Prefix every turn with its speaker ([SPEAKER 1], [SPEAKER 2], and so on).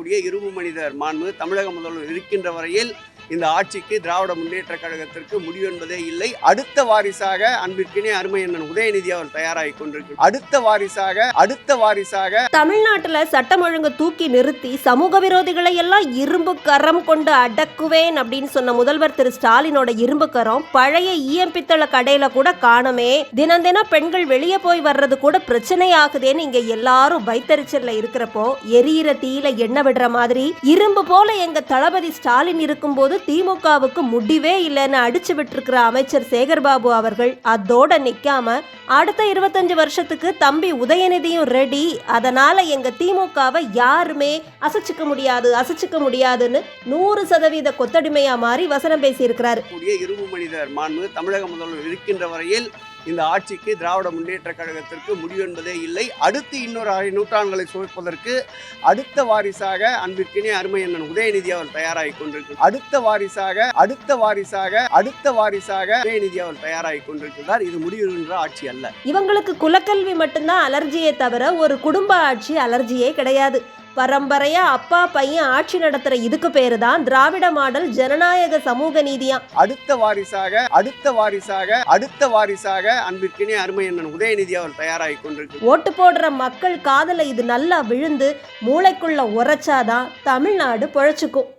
[SPEAKER 1] இருக்கக்கூடிய இரும்பு மனிதர் மாண்பு தமிழக முதல்வர் இருக்கின்ற வரையில் இந்த ஆட்சிக்கு திராவிட முன்னேற்ற கழகத்திற்கு முடிவு என்பதே இல்லை. அடுத்த வாரிசாக அன்பிற்கினே அருமை அண்ணன் உதயநிதி அவர் தயாராகி கொண்டிருக்கு. அடுத்த வாரிசாக
[SPEAKER 2] தமிழ்நாட்டுல சட்டம் ஒழுங்கு தூக்கி நிறுத்தி சமூக விரோதிகளை எல்லாம் இரும்பு கரம் கொண்டு அடக்குவேன் அப்படின்னு சொன்ன முதல்வர் திரு ஸ்டாலினோட இரும்பு கரம் பழைய பித்தளை கடையில கூட காணமே. தினம் தினம் பெண்கள் வெளியே போய் வர்றது கூட பிரச்சனை ஆகுதேன்னு இங்க எல்லாரும் வைத்தறிச்சல்ல இருக்கிறப்போ எரியிற தீயில எண்ணெய் விடுற மாதிரி இரும்பு போல எங்க தளபதி ஸ்டாலின் இருக்கும்போது திமுகவுக்கு முடிவே இல்லைன்னு அடிச்சு விட்டுருக்கிற அமைச்சர் சேகர்பாபு அவர்கள் அதோட நிக்காம அடுத்த 25 வருஷத்துக்கு தம்பி உதயநிதியும் ரெடி, அதனால எங்க திமுகவை யாருமே அசைச்சுக்க முடியாதுன்னு 100% கொத்தடிமையா மாறி வசனம் பேசி இருக்கிறாரு.
[SPEAKER 1] இரும்பு மனிதர் மாண்பு தமிழக முதல்வர் இருக்கின்ற வரையில் இந்த ஆட்சிக்கு திராவிட முன்னேற்ற கழகத்திற்கு முடிவு என்பதே இல்லை. அடுத்து இன்னொரு 6 நூற்றாண்டுகளை சுவைப்பதற்கு அடுத்த வாரிசாக அன்பிற்கினே அருமை அண்ணன் உதயநிதி அவர் தயாராகி கொண்டிருக்கு. அடுத்த வாரிசாக உதயநிதி அவர் தயாராகி கொண்டிருக்கிறார். இது முடிவுகின்ற ஆட்சி அல்ல.
[SPEAKER 2] இவங்களுக்கு குலக்கல்வி மட்டும்தான் அலர்ஜியே தவிர ஒரு குடும்ப ஆட்சி அலர்ஜியே கிடையாது. பரம்பரையா அப்பா பையன் ஆட்சி நடத்துற இதுக்கு பேரு தான் திராவிட மாடல் ஜனநாயக சமூக நீதியா.
[SPEAKER 1] அடுத்த வாரிசாக அன்பிற்கினே அருமை அண்ணன் உதயநிதி அவர் தயாராகி கொண்டிருக்கு.
[SPEAKER 2] ஓட்டு போடுற மக்கள் காதல இது நல்லா விழுந்து மூளைக்குள்ள உரைச்சாதான் தமிழ்நாடு பொழைச்சுக்கும்.